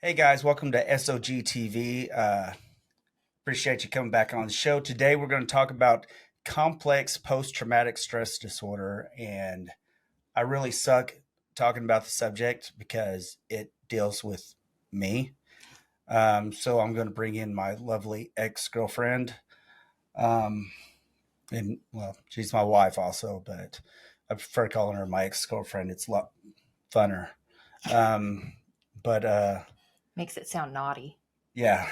Hey guys, welcome to SOG TV. Appreciate you coming back on the show. Today we're going to talk about complex post-traumatic stress disorder, and I really suck talking about the subject because it deals with me. So I'm going to bring in my lovely ex-girlfriend, um, and well, she's my wife also, but I prefer calling her my ex-girlfriend. It's a lot funner. Um, but Makes it sound naughty. Yeah.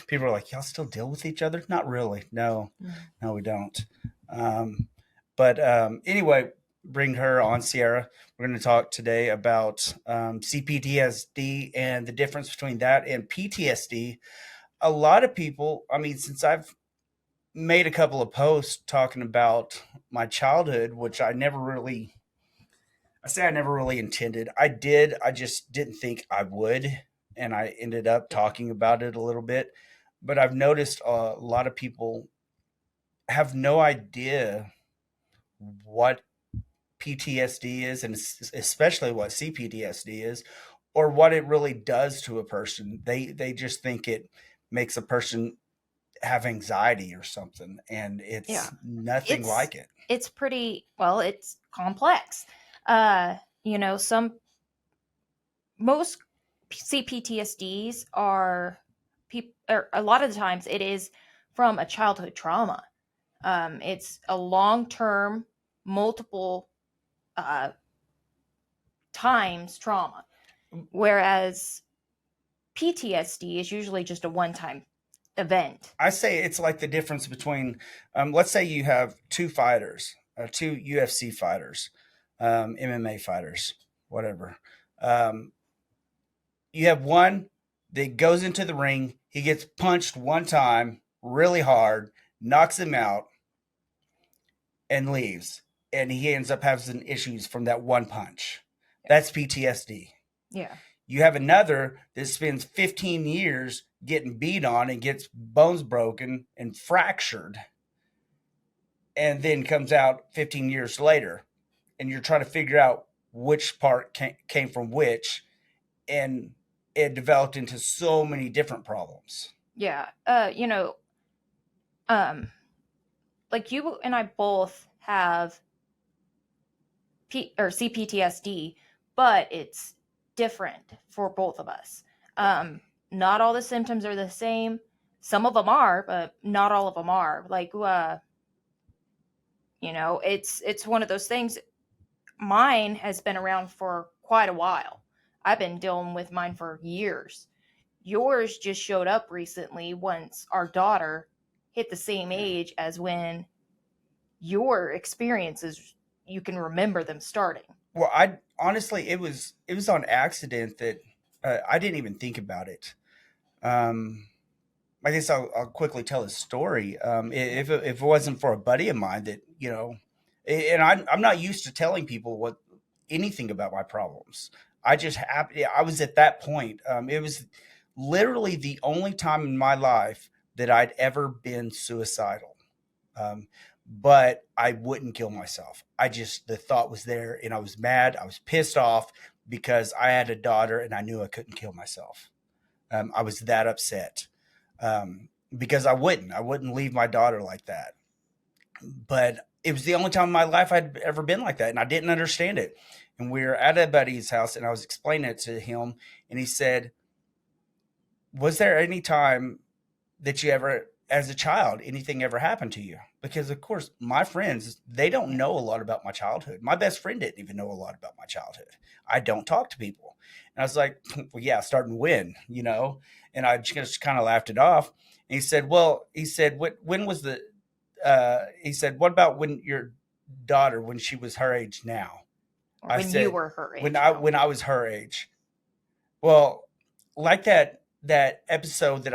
People are like, y'all still deal with each other? Not really. No, Mm. no, we don't. Um, but anyway, bring her on, Sierra. We're going to talk today about CPTSD and the difference between that and PTSD. A lot of people, I mean, since I've made a couple of posts talking about my childhood, which I never really intended. I did. I just didn't think I would. And I ended up Yeah. talking about it a little bit. But I've noticed a lot of people have no idea what PTSD is, and especially what CPTSD is, or what it really does to a person. They just think it makes a person have anxiety or something, and Yeah. it's nothing It's like it. it's pretty well, it's complex. Uh, some most CPTSDs are people or a lot of the times it is from a childhood trauma. It's a long-term multiple uh times trauma, whereas PTSD is usually just a one-time event. I say it's like the difference between, let's say you have two fighters, two UFC fighters, MMA fighters, whatever. Um, you have one that goes into the ring, he gets punched one time really hard, knocks him out, and leaves. And he ends up having issues from that one punch. That's PTSD. Yeah. You have another that spends 15 years getting beat on and gets bones broken and fractured and then comes out 15 years later, and you're trying to figure out which part came from which, and it developed into so many different problems. Yeah. Um like you and I both have CPTSD, but it's different for both of us. Not all the symptoms are the same. Some of them are, but not all of them are. It's one of those things. Mine has been around for quite a while. I've been dealing with mine for years. Yours just showed up recently once our daughter hit the same age as when your experiences, you can remember them starting. Well, I honestly, it was on accident that I didn't even think about it. Um, I guess I'll quickly tell a story. If it wasn't for a buddy of mine that and I'm not used to telling people what anything about my problems. I just happened. I was at that point. It was literally the only time in my life that I'd ever been suicidal. Um, but I wouldn't kill myself. I just the thought was there, and I was mad. I was pissed off because I had a daughter, and I knew I couldn't kill myself. I was that upset because I wouldn't leave my daughter like that. But it was the only time in my life I'd ever been like that, and I didn't understand it. And we were at a buddy's house, and I was explaining it to him, and he said, "Was there any time that you ever, as a child, anything ever happened to you?" Because of course, my friends, they don't know a lot about my childhood. My best friend didn't even know a lot about my childhood. I don't talk to people, and I was like, "Well, yeah, starting when?" And I just kind of laughed it off. And he said, "Well," he said, when was the?" He said, "What about when your daughter, when she was her age now?" Or I when you said, were her "When age I now. when I was her age." Well, like that episode that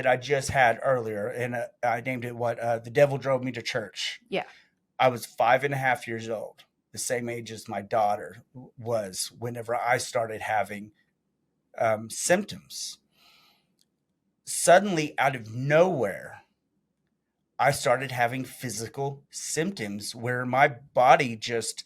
I just had earlier, and I named it what the devil drove me to church. Yeah. I was 5.5 years old, the same age as my daughter was whenever I started having symptoms. Suddenly, out of nowhere, I started having physical symptoms where my body just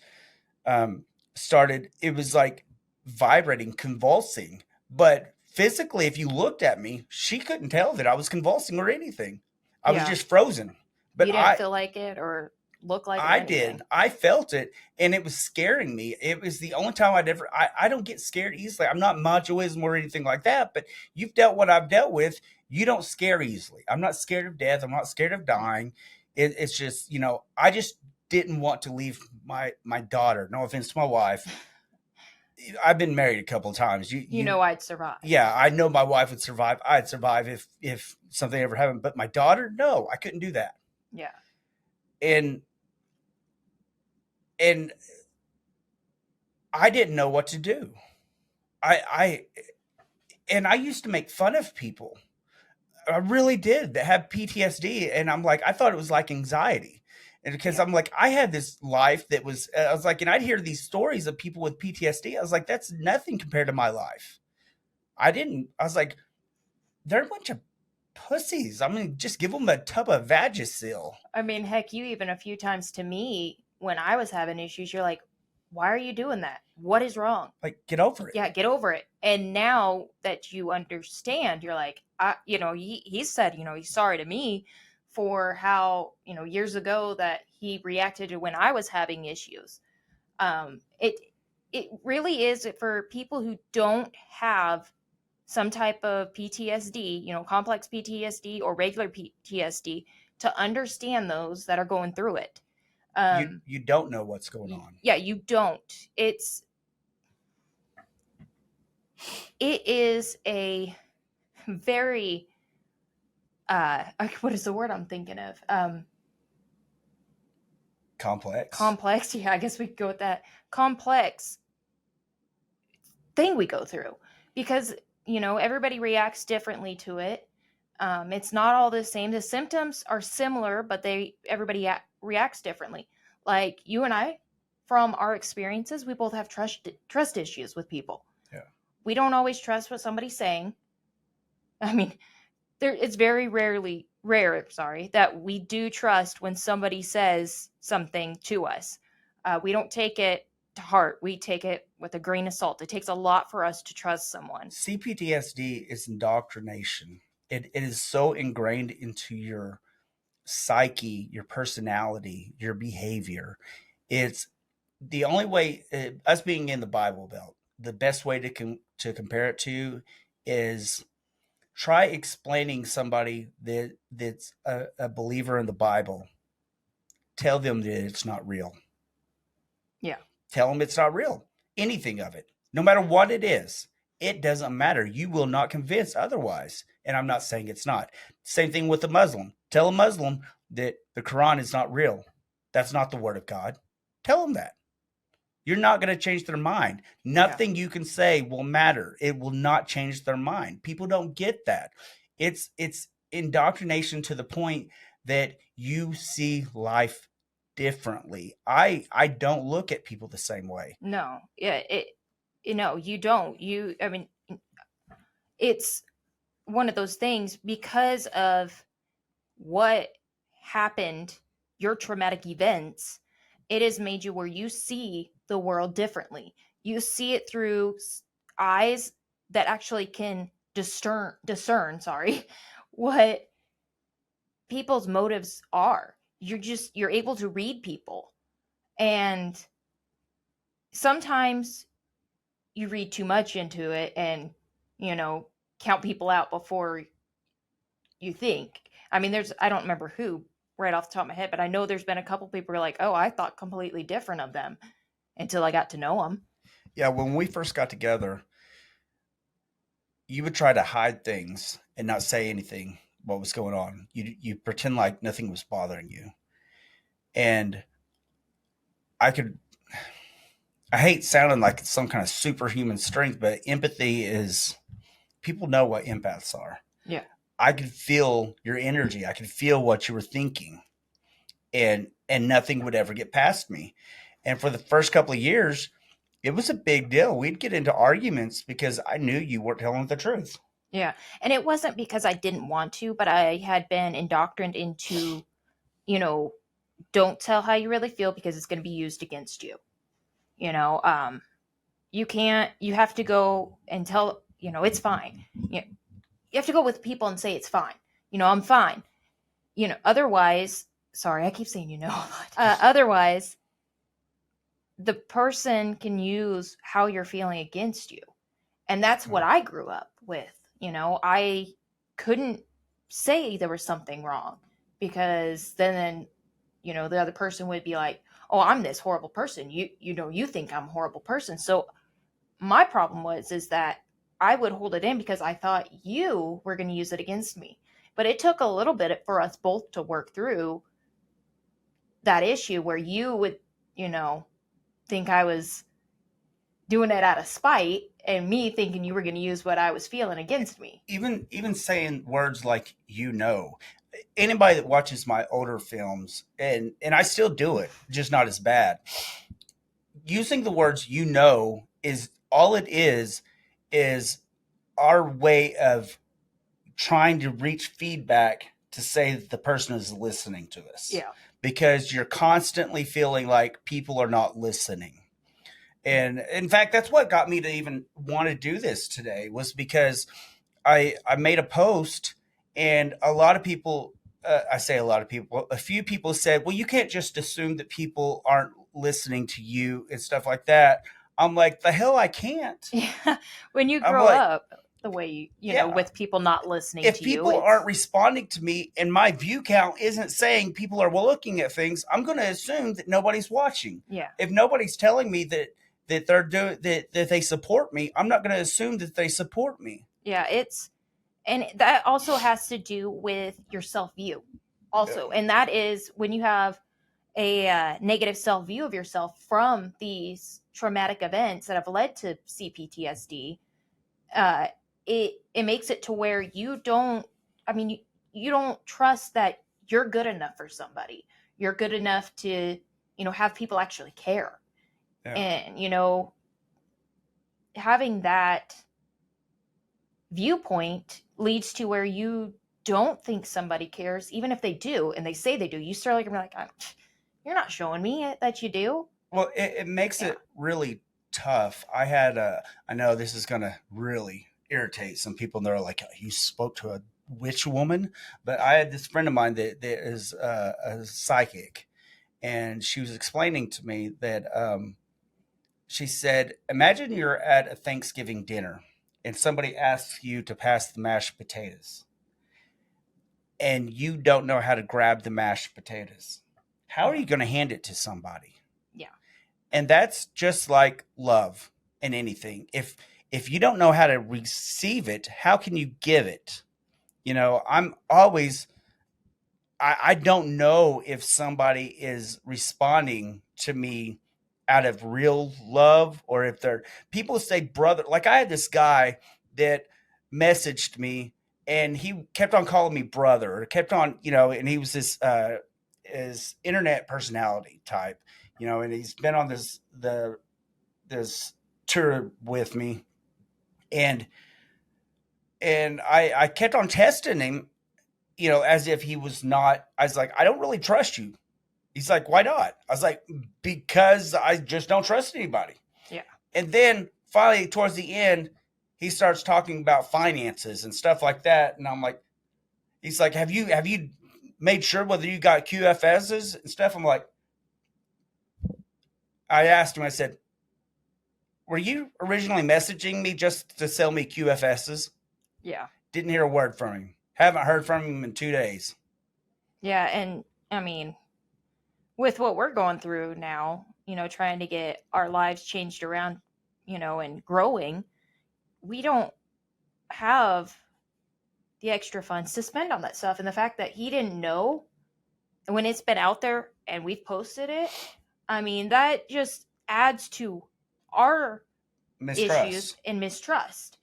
started. It was like vibrating, convulsing, but physically, if you looked at me, she couldn't tell that I was convulsing or anything. I was Yeah. just frozen. But You didn't feel like it or look like it or I did. anything. I felt it, and it was scaring me. It was the only time I'd ever. I don't get scared easily. I'm not machoism or anything like that. But you've dealt what I've dealt with. You don't scare easily. I'm not scared of death. I'm not scared of dying. It's just I just didn't want to leave my daughter. No offense to my wife. I've been married a couple of times. You know I'd survive. Yeah, I know my wife would survive. I'd survive if something ever happened. But my daughter, no, I couldn't do that. Yeah. And and I didn't know what to do. I and I used to make fun of people. I really did that have PTSD, and I'm like, I thought it was like anxiety, and because Yeah. I'm like, I had this life that was, I was like, and I'd hear these stories of people with PTSD. I was like, that's nothing compared to my life. I didn't. I was like, they're a bunch of pussies. I mean, just give them a tub of Vagisil. I mean, heck, you even a few times to me when I was having issues, you're like, why are you doing that? What is wrong? Like, get over it. Yeah, get over it. And now that you understand, you're like, he said, he's sorry to me for how, years ago that he reacted to when I was having issues. It really is for people who don't have some type of PTSD, complex PTSD or regular PTSD, to understand those that are going through it. You don't know what's going on. Yeah, you don't. It is a very what is the word I'm thinking of? Complex. Yeah, I guess we could go with that. Complex thing we go through because everybody reacts differently to it. It's not all the same. The symptoms are similar, but everybody reacts differently. Like you and I, from our experiences, we both have trust issues with people. Yeah. We don't always trust what somebody's saying. I mean, it's very rare, that we do trust when somebody says something to us. We don't take it to heart. We take it with a grain of salt. It takes a lot for us to trust someone. CPTSD is indoctrination. It is so ingrained into your psyche, your personality, your behavior. It's the only way, us being in the Bible Belt, the best way to compare it to is try explaining somebody that's a believer in the Bible. Tell them that it's not real. Yeah. Tell them it's not real. Anything of it, no matter what it is, it doesn't matter. You will not convince otherwise. And I'm not saying it's not. Same thing with a Muslim. Tell a Muslim that the Quran is not real. That's not the word of God. Tell them that. You're not going to change their mind. Nothing you can say will matter. It will not change their mind. People don't get that. It's indoctrination to the point that you see life differently. I don't look at people the same way. No. Yeah, you don't. I mean, it's one of those things because of what happened, your traumatic events. It has made you where you see the world differently. You see it through eyes that actually can discern, what people's motives are. You're able to read people. And sometimes you read too much into it and, count people out before you think. I mean, I don't remember who right off the top of my head, but I know there's been a couple people who are like, oh, I thought completely different of them until I got to know them. Yeah, when we first got together, you would try to hide things and not say anything what was going on. You pretend like nothing was bothering you. And I could I hate sounding like it's some kind of superhuman strength, but empathy is, people know what empaths are. Yeah. I could feel your energy. I could feel what you were thinking. And nothing would ever get past me. And for the first couple of years, it was a big deal. We'd get into arguments because I knew you weren't telling the truth. Yeah. And it wasn't because I didn't want to, but I had been indoctrinated into, don't tell how you really feel because it's going to be used against you. You have to go and tell it's fine. You have to go with people and say it's fine. I'm fine. Otherwise, sorry, I keep saying a lot. Otherwise, the person can use how you're feeling against you. And that's what I grew up with. I couldn't say there was something wrong because then, the other person would be like, "Oh, I'm this horrible person. You think I'm a horrible person." So my problem is that I would hold it in because I thought you were going to use it against me. But it took a little bit for us both to work through that issue where you would, think I was doing it out of spite and me thinking you were going to use what I was feeling against me. Even saying words like anybody that watches my older films, and I still do it, just not as bad. Using the words is all it is our way of trying to reach feedback to say that the person is listening to us. Yeah. Because you're constantly feeling like people are not listening. And in fact, that's what got me to even want to do this today, was because I made a post, and a lot of people, I say a lot of people, a few people said, well, you can't just assume that people aren't listening to you and stuff like that. I'm like, the hell I can't. Yeah. When you I'm grow like, up the way with people not listening if to you, people aren't responding to me and my view count isn't saying people are looking at things, I'm going to assume that nobody's watching. Yeah. If nobody's telling me that they're doing that they support me, I'm not going to assume that they support me. Yeah, and that also has to do with your self-view also. And that is when you have a negative self-view of yourself from these traumatic events that have led to CPTSD. uh, it makes it to where you don't, I mean, you don't trust that you're good enough for somebody. You're good enough to, have people actually care. Yeah. And, having that viewpoint leads to where you don't think somebody cares, even if they do, and they say they do. You start looking like, you're not showing me that you do. Well, it makes it really tough. I know this is going to really irritate some people, and they're like, you spoke to a witch woman? But I had this friend of mine that is a psychic, and she was explaining to me that she said, imagine you're at a Thanksgiving dinner and somebody asks you to pass the mashed potatoes, and you don't know how to grab the mashed potatoes. How are you going to hand it to somebody? Yeah. And that's just like love and anything. If you don't know how to receive it, how can you give it? I'm always I don't know if somebody is responding to me out of real love, or if they're people say brother. Like, I had this guy that messaged me, and he kept on calling me brother, or kept on, and he was this his internet personality type, and he's been on this tour with me, and I kept on testing him, as if he was not. I was like, I don't really trust you. He's like, why not? I was like, because I just don't trust anybody. Yeah. And then finally, towards the end, he starts talking about finances and stuff like that, and I'm like, he's like, have you made sure whether you got QFSs and stuff? I'm like, I asked him. I said, were you originally messaging me just to sell me QFSs? Yeah. Didn't hear a word from him. Haven't heard from him in 2 days. Yeah, and I mean, with what we're going through now, trying to get our lives changed around, and growing, we don't have the extra funds to spend on that stuff. And the fact that he didn't know when it's been out there and we've posted it, I mean, that just adds to our issues and mistrust.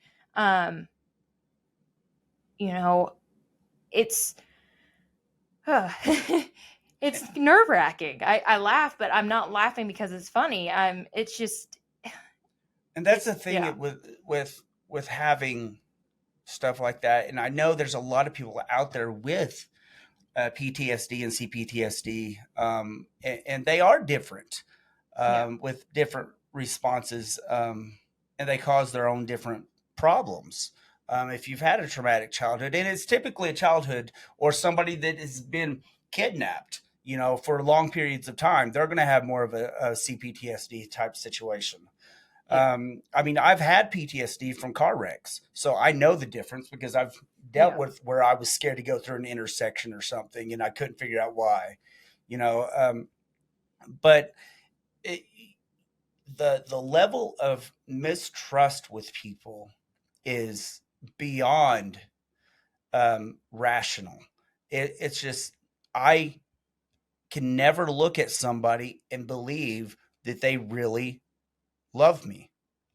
It's it's nerve wracking. I laugh, but I'm not laughing because it's funny. It's just, and that's the thing with having stuff like that. And I know there's a lot of people out there with PTSD and CPTSD, and they are different, with different responses, and they cause their own different problems. If you've had a traumatic childhood, and it's typically a childhood or somebody that has been kidnapped, for long periods of time, they're going to have more of a CPTSD type situation. Yeah. I mean, I've had PTSD from car wrecks, so I know the difference because I've dealt Yeah. with where I was scared to go through an intersection or something, and I couldn't figure out why. You know, but it, the level of mistrust with people is beyond rational. It's just I can never look at somebody and believe that they really love me.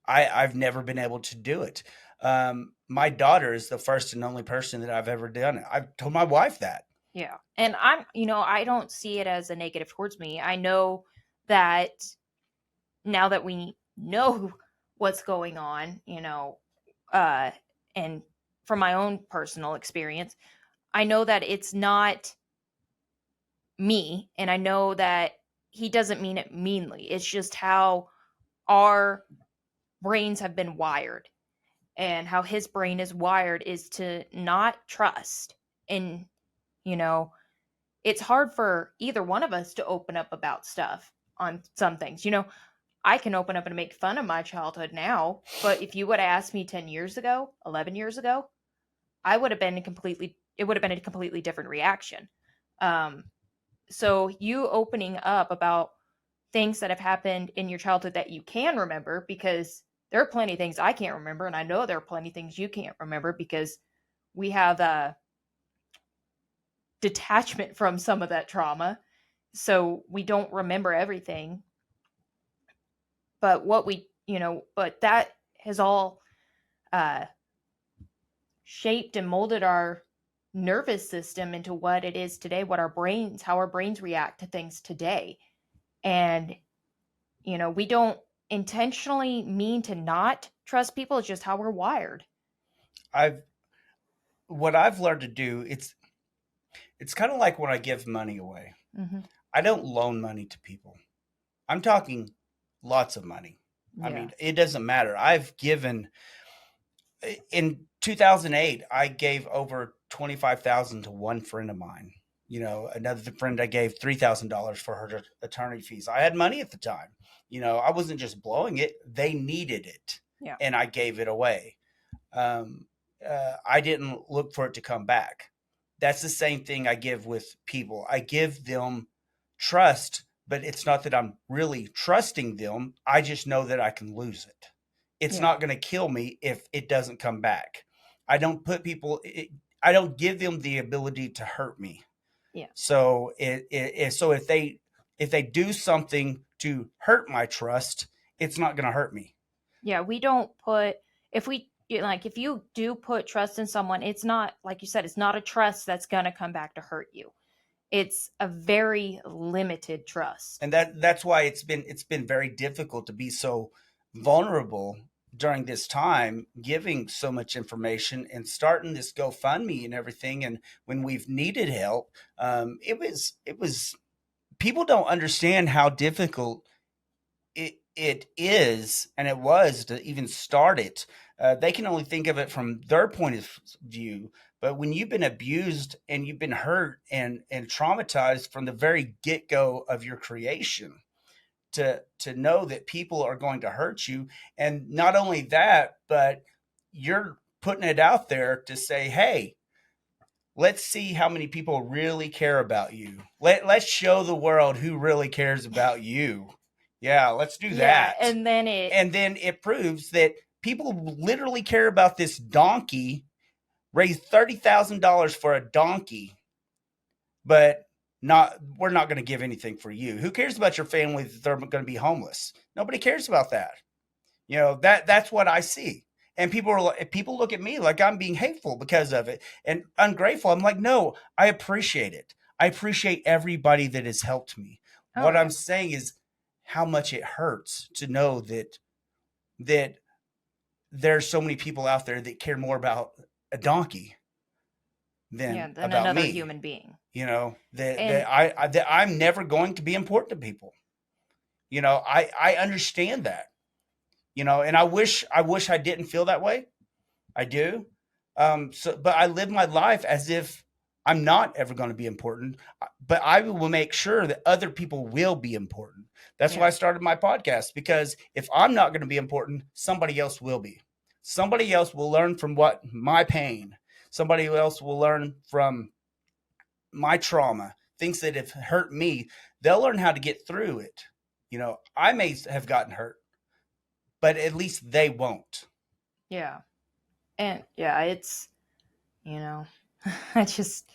I've never been able to do it. My daughter is the first and only person that I've ever done it. I've told my wife that. Yeah. And I don't see it as a negative towards me. I know that now that we know what's going on, uh, and from my own personal experience, I know that it's not me, and I know that he doesn't mean it meanly. It's just how our brains have been wired, and how his brain is wired is to not trust. And, you know, it's hard for either one of us to open up about stuff on some things. I can open up and make fun of my childhood now, but if you would have asked me 10 years ago, 11 years ago, it would have been a completely different reaction. Um, so you opening up about things that have happened in your childhood that you can remember, because there are plenty of things I can't remember, and I know there are plenty of things you can't remember because we have a detachment from some of that trauma, so we don't remember everything. But but that has all uh, shaped and molded our nervous system into what it is today, how our brains react to things today. And, we don't intentionally mean to not trust people. It's just how we're wired. I've what I've learned to do. It's kind of like when I give money away. Hmm. I don't loan money to people. I'm talking lots of money. I Yeah. mean, it doesn't matter. I've given in 2008. I gave over 25,000 to one friend of mine. Another friend I gave $3,000 for her attorney fees. I had money at the time. I wasn't just blowing it; they needed it, Yeah. and I gave it away. Um, I didn't look for it to come back. That's the same thing I give with people. I give them trust, but it's not that I'm really trusting them. I just know that I can lose it. It's Yeah. not going to kill me if it doesn't come back. I don't put people, I don't give them the ability to hurt me. Yeah. So so if they do something to hurt my trust, it's not going to hurt me. Yeah. We don't put, if we, like, if you do put trust in someone, it's not, like you said, it's not a trust that's going to come back to hurt you. It's a very limited trust. And that's why it's been very difficult to be so vulnerable during this time, giving so much information and starting this GoFundMe and everything. And when we've needed help, it was people don't understand how difficult it is, and it was to even start it. They can only think of it from their point of view. But when you've been abused and you've been hurt and traumatized from the very get go of your creation, to know that people are going to hurt you, and not only that, but you're putting it out there to say, hey, let's see how many people really care about you. Let's show the world who really cares about you. Yeah, let's do Yeah. that. And then it, And then it proves that people literally care about this donkey, raise $30,000 for a donkey, but we're not going to give anything for you. Who cares about your family that they're going to be homeless? Nobody cares about that. That's what I see. And people look at me like I'm being hateful because of it and ungrateful. I'm like, no, I appreciate it. I appreciate everybody that has helped me. oh What yeah. I'm saying is how much it hurts to know that there's so many people out there that care more about a donkey Yeah, than than about another me. human being. That And I'm never going to be important to people. I understand that. And I wish I didn't feel that way. I do. But I live my life as if I'm not ever going to be important, but I will make sure that other people will be important. That's why I Yeah. started my podcast, because if I'm not going to be important, somebody else will be. Somebody else will learn from what my pain. Somebody else will learn from my trauma, things that have hurt me. They'll learn how to get through it. I may have gotten hurt, but at least they won't. Yeah. And yeah, it's, you know, I just,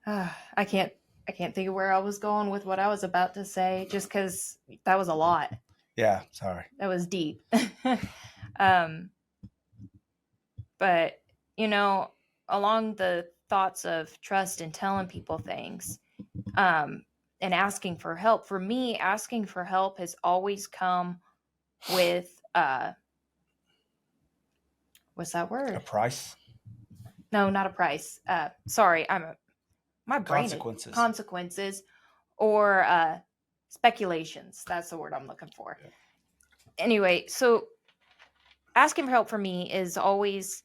I can't, I can't think of where I was going with what I was about to say, just because that was a lot. Yeah, sorry. That was deep. um, but you know, along the thoughts of trust and telling people things, um, and asking for help. For me, asking for help has always come with what's that A word? price, No, not a price. Sorry, my brain is consequences. consequences or speculations. That's the word I'm looking for. Yeah. Anyway, so asking for help for me is always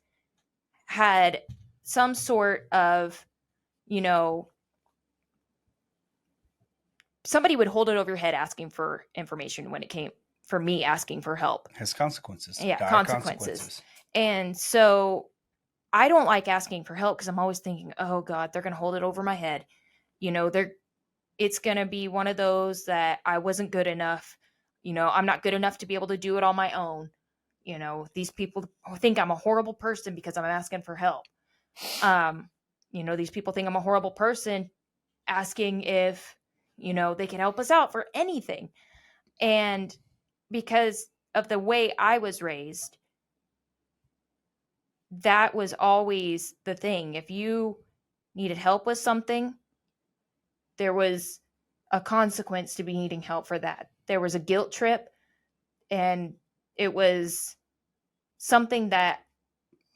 had some sort of, you know, somebody would hold it over your head asking for information when it came for me asking for help. Has consequences, Yeah, dire consequences. consequences. And so I don't like asking for help because I'm always thinking, oh God, they're going to hold it over my head. They're it's going to be one of those that I wasn't good enough. I'm not good enough to be able to do it on my own. These people think I'm a horrible person because I'm asking for help. Um, these people think I'm a horrible person asking if, they can help us out for anything. And because of the way I was raised, that was always the thing. If you needed help with something, there was a consequence to be needing help for that. There was a guilt trip, and it was something that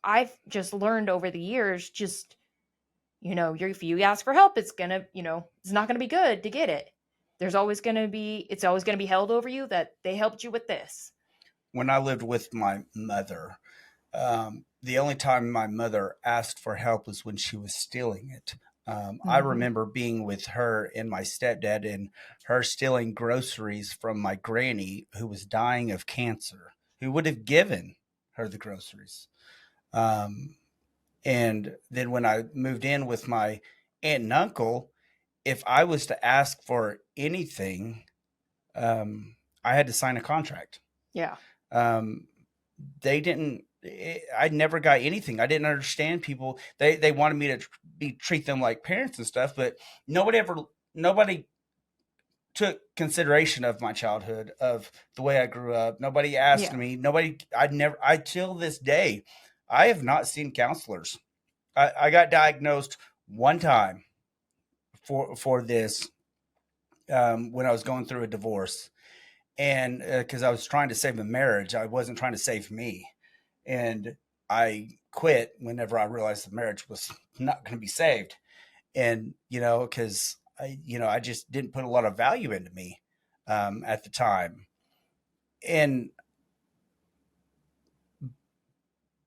I've just learned over the years. Just, if you ask for help, it's not gonna be good to get it. It's always gonna be held over you that they helped you with this. When I lived with my mother, the only time my mother asked for help was when she was stealing it. I Mm-hmm. remember being with her and my stepdad, and her stealing groceries from my granny, who was dying of cancer, who would have given her the groceries. Um, and then when I moved in with my aunt and uncle, if I was to ask for anything, I had to sign a contract. Yeah. Um, they didn't. I never got anything. I didn't understand people. They wanted me to treat them like parents and stuff, but nobody took consideration of my childhood, of the way I grew up. Nobody asked Yeah. me. Nobody. I till this day, I have not seen counselors. I got diagnosed one time for this, when I was going through a divorce, and because I was trying to save a marriage, I wasn't trying to save me, and I quit whenever I realized the marriage was not going to be saved, and because I just didn't put a lot of value into me, at the time, and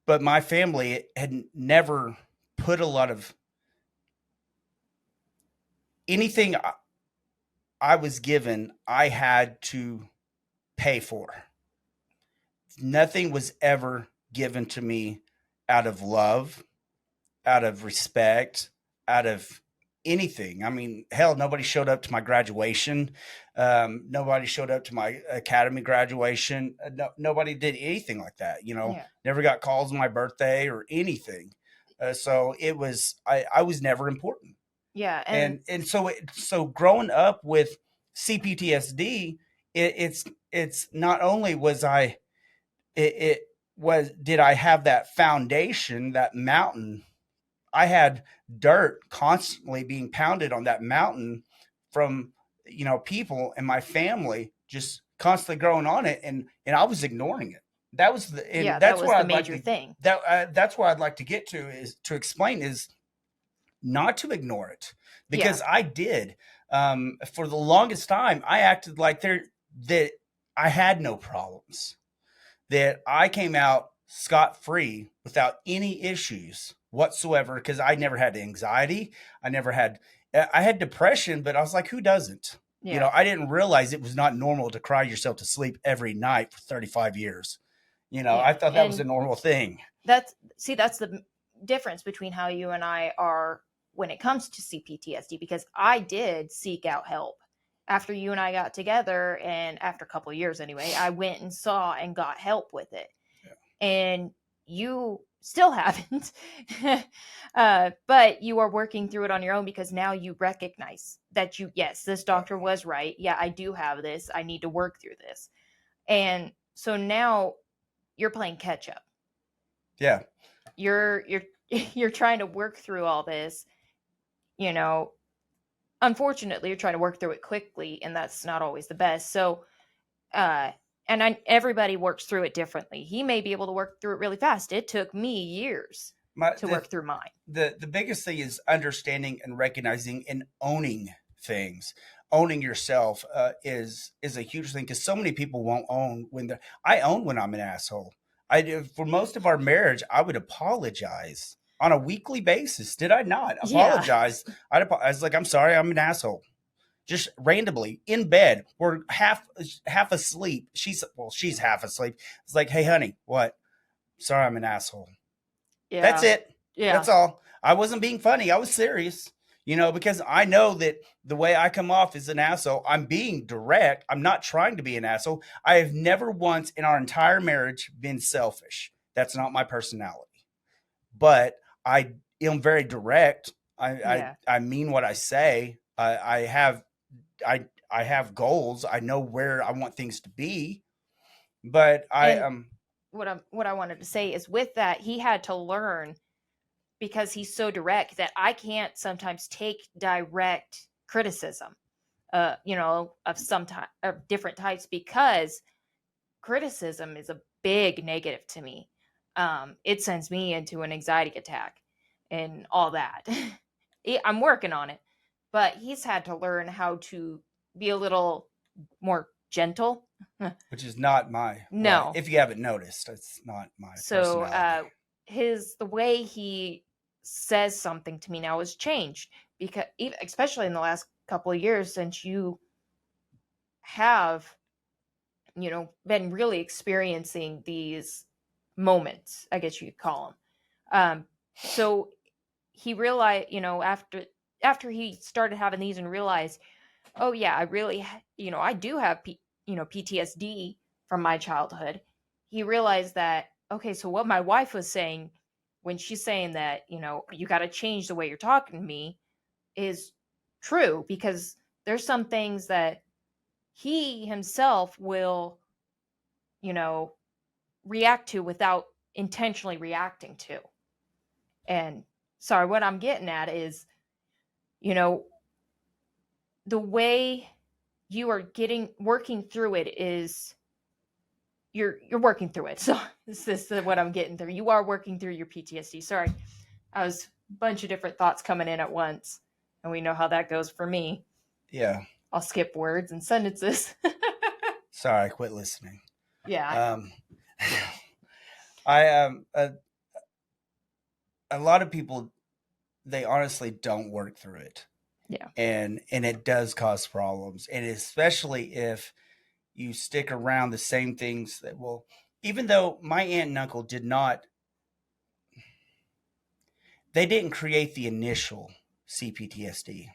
but my family had never put a lot of anything I was given. I had to pay for. Nothing was ever given to me out of love, out of respect, out of anything. I mean, hell, nobody showed up to my graduation. Nobody showed up to my academy graduation. Nobody did anything like that. Yeah. Never got calls on my birthday or anything. So it was, I was never important. Yeah. And And so growing up with CPTSD, it's not only was it was did I have that foundation, that mountain. I had dirt constantly being pounded on that mountain from people and my family, just constantly growing on it, and I was ignoring it. That was the yeah, and that that's was where the I'd like major to thing. that's where I'd like to get to, is to explain, is not to ignore it, Yeah. because I did. For the longest time I acted like that I had no problems, that I came out scot-free without any issues whatsoever, because I never had anxiety. I had depression, but I was like, who doesn't? Yeah. I didn't realize it was not normal to cry yourself to sleep every night for 35 years. I Yeah. thought that was a And normal thing. that's the difference between how you and I are when it comes to CPTSD, because I did seek out help after you and I got together, and after a couple of years anyway, I went and saw and got help with it. Yeah. And you still haven't. But you are working through it on your own, because now you recognize that yes, this doctor was right. Yeah, I do have this. I need to work through this. And so now you're playing catch up. Yeah. You're you're trying to work through all this, you know. Unfortunately, you're trying to work through it quickly, and that's not always the best. So everybody works through it differently. He may be able to work through it really fast. It took me years to work through mine. The biggest thing is understanding and recognizing and owning things. Owning yourself is a huge thing, because so many people won't own I own when I'm an asshole. I do. For most of our marriage, I would apologize on a weekly basis. Did I not Yeah. apologize? I was like, I'm sorry, I'm an asshole. Just randomly in bed, we're half asleep. She's half asleep. It's like, hey, honey, what? Sorry, I'm an asshole. Yeah. That's it. Yeah. That's all. I wasn't being funny. I was serious, because I know that the way I come off is an asshole. I'm being direct. I'm not trying to be an asshole. I have never once in our entire marriage been selfish. That's not my personality. But I am very direct. I mean what I say. I have goals. I know where I want things to be. But what I wanted to say is, with that, he had to learn, because he's so direct, that I can't sometimes take direct criticism, of of different types, because criticism is a big negative to me. It sends me into an anxiety attack and all that. I'm working on it, but he's had to learn how to be a little more gentle. which is not my No. If you haven't noticed, it's not my personality. The way he says something to me now has changed, because especially in the last couple of years, since you have been really experiencing these moments, I guess you could call them. So he realized, after he started having these and realized, oh yeah, I really, I do have PTSD from my childhood. He realized that, okay, so what my wife was saying when she's saying that, you got to change the way you're talking to me, is true, because there's some things that he himself will, react to without intentionally reacting to. And sorry, what I'm getting at is, you know, the way you are working through it is you're working through it. So this is what I'm getting through. You are working through your PTSD. Sorry, I was a bunch of different thoughts coming in at once, and we know how that goes for me. Yeah. I'll skip words and sentences. Sorry, I quit listening. Yeah. A lot of people, they honestly don't work through it. Yeah. And it does cause problems, and especially if you stick around the same things that will. Even though my aunt and uncle they didn't create the initial CPTSD.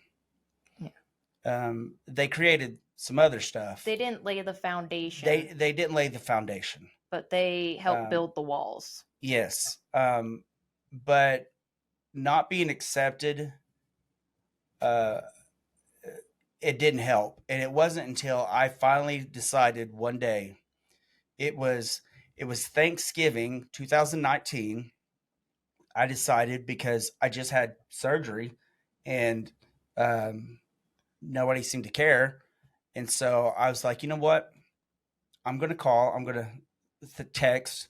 Yeah. They created some other stuff. They didn't lay the foundation. They didn't lay the foundation, but they helped build the walls. Yes. But not being accepted, it didn't help. And it wasn't until I finally decided one day, it was Thanksgiving 2019. I decided, because I just had surgery and nobody seemed to care. And so I was like, you know what? I'm going to call, I'm going to text,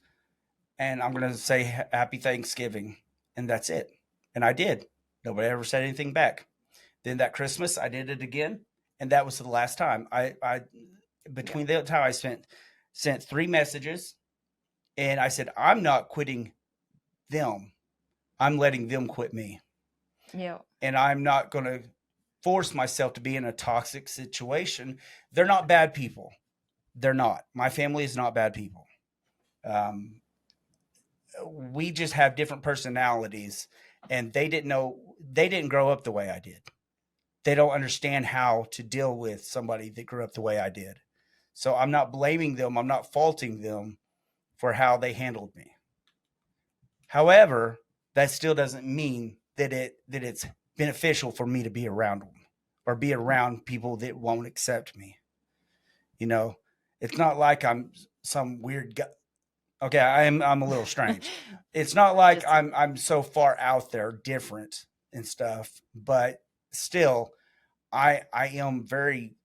and I'm going to say happy Thanksgiving. And that's it. And I did. Nobody ever said anything back. Then that Christmas, I did it again. And that was the last time. Between the time I sent 3 messages, And I said, I'm not quitting them. I'm letting them quit me. Yeah. And I'm not going to force myself to be in a toxic situation. They're not bad people. They're not. My family is not bad people. Um, we just have different personalities, and they didn't grow up the way I did. They don't understand how to deal with somebody that grew up the way I did. So I'm not blaming them. I'm not faulting them for how they handled me. However, that still doesn't mean that it's beneficial for me to be around them or be around people that won't accept me. You know, it's not like I'm some weird guy. Okay, I'm a little strange. It's not like Just I'm so far out there different and stuff, but still I am very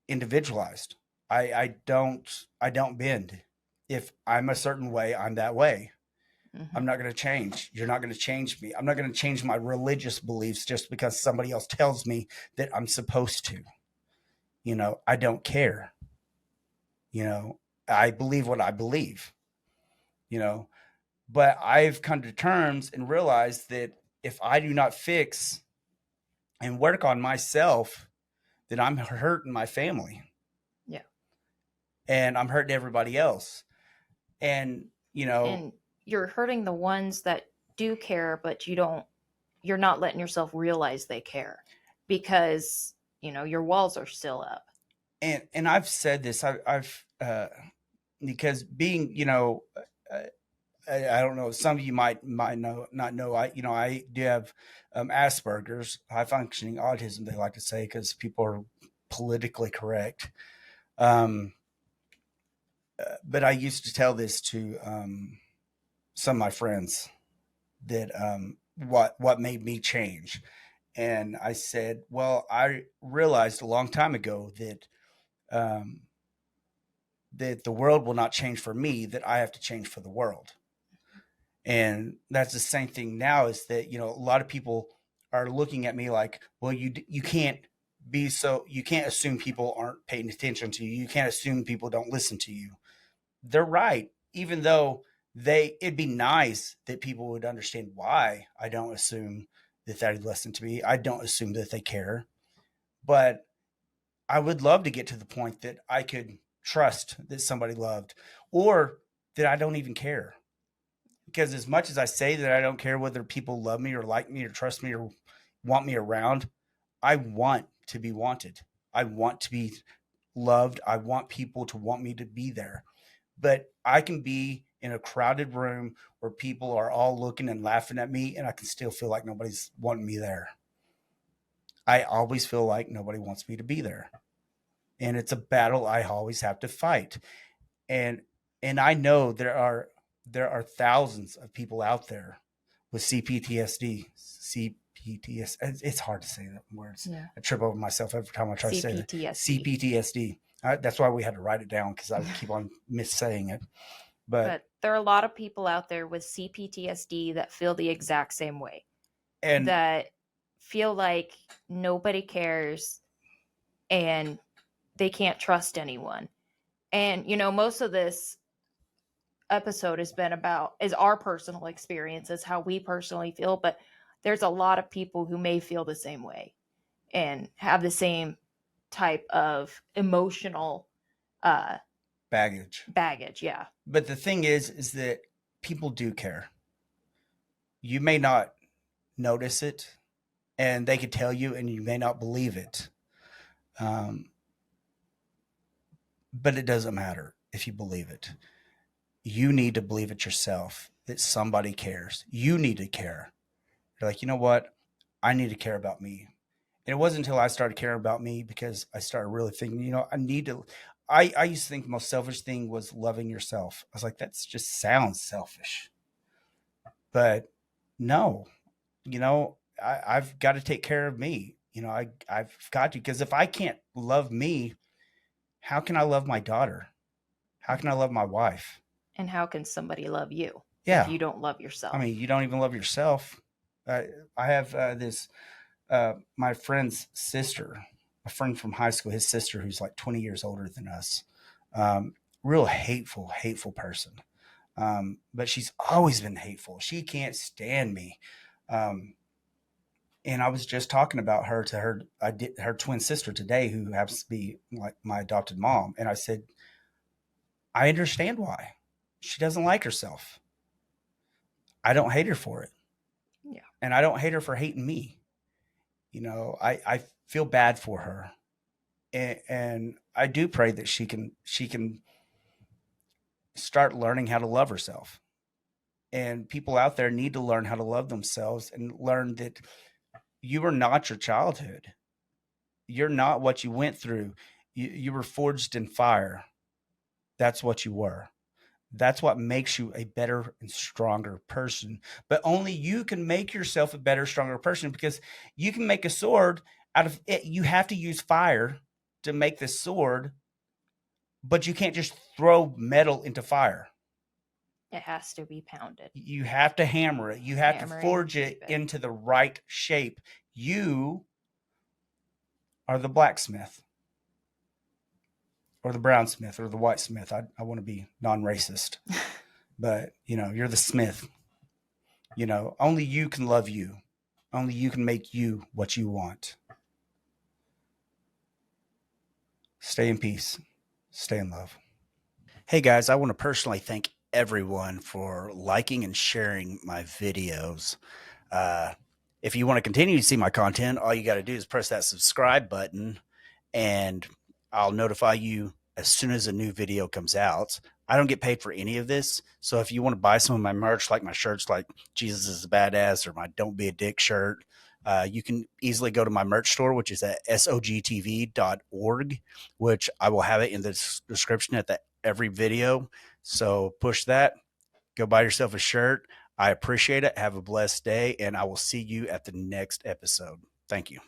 individualized. I don't bend. If I'm a certain way, I'm that way. mhm. I'm not going to change. You're not going to change me. I'm not going to change my religious beliefs just because somebody else tells me that I'm supposed to. I don't care. You know, I believe what I believe, you know, but I've come to terms and realized that if I do not fix and work on myself, then I'm hurting my family Yeah. and I'm hurting everybody else. And, And you're hurting the ones that do care, but you're not letting yourself realize they care because, your walls are still up. and I've said this, I've because being, uh, I don't know. Some of you might know not know. I do have Asperger's, high functioning autism. They like to say because people are politically correct. Um, but I used to tell this to some of my friends that what made me change, and I said, well, I realized a long time ago um, that the world will not change for me. That I have to change for the world. And that's the same thing now, is that a lot of people are looking at me like, well, you can't you can't assume people aren't paying attention to you, you can't assume people don't listen to you. They're right, even though it'd be nice that people would understand why I don't assume that they listen to me, I don't assume that they care. But I would love to get to the point that I could trust that somebody loved, or that I don't even care. Because as much as I say that I don't care whether people love me or like me or trust me or want me around, I want to be wanted. I want to be loved. I want people to want me to be there. But I can be in a crowded room where people are all looking and laughing at me, and I can still feel like nobody's wanting me there. I always feel like nobody wants me to be there. And it's a battle I always have to fight. And I know there are thousands of people out there with CPTSD. CPTSD. It's hard to say the words. Yeah. I trip over myself every time I try to say that. CPTSD. CPTSD. That's why we had to write it down, because I would keep on missaying it. But But there are a lot of people out there with CPTSD that feel the exact same way, and that feel like nobody cares and they can't trust anyone. And, most of this episode has been about is our personal experiences, how we personally feel, but there's a lot of people who may feel the same way and have the same type of emotional baggage. baggage. Yeah. But the thing is that people do care. You may not notice it, and they could tell you, and you may not believe it. Um, but it doesn't matter if you believe it. You need to believe it yourself, that somebody cares. You need to care. You're like, you know what? I need to care about me. And it wasn't until I started caring about me, because I started really thinking, I need to. I used to think the most selfish thing was loving yourself. I was like, that's just sounds selfish. But no, I've got to take care of me. I've got to, because if I can't love me, how can I love my daughter? How can I love my wife? And how can somebody love you if Yeah. you don't love I yourself? mean, you don't even love yourself. I have this my friend's sister, a friend from high school, his sister, who's like 20 years older than us. Real hateful, hateful person. But she's always been hateful. She can't stand me. Um, and I was just talking about her to her twin sister today, who happens to be like my adopted mom. And I said, I understand why she doesn't like herself. I don't hate her for it. Yeah. And I don't hate her for hating me. I feel bad for her. And I do pray that she can start learning how to love herself. And people out there need to learn how to love themselves and learn that you are not your childhood. You're not what you went through. You were forged in fire. That's what you were. That's what makes you a better and stronger person. But only you can make yourself a better, stronger person, because you can make a sword out of it. You have to use fire to make this sword, but you can't just throw metal into fire. It has to be pounded. You have to hammer it. You have to Hammer forge and it shape it. into the right shape. You are the blacksmith or the brownsmith or the whitesmith. I want to be non-racist, but you're the smith. Only you can love you. Only you can make you what you want. Stay in peace. Stay in love. Hey guys, I want to personally thank everyone for liking and sharing my videos. Uh, if you want to continue to see my content, all you got to do is press that subscribe button and I'll notify you as soon as a new video comes out. I don't get paid for any of this. So if you want to buy some of my merch, like my shirts, like Jesus is a Badass or my Don't Be a Dick shirt, you can easily go to my merch store, which is at sogtv.org, which I will have it in the description at every video. So push that, go buy yourself a shirt. I appreciate it. Have a blessed day, and I will see you at the next episode. Thank you.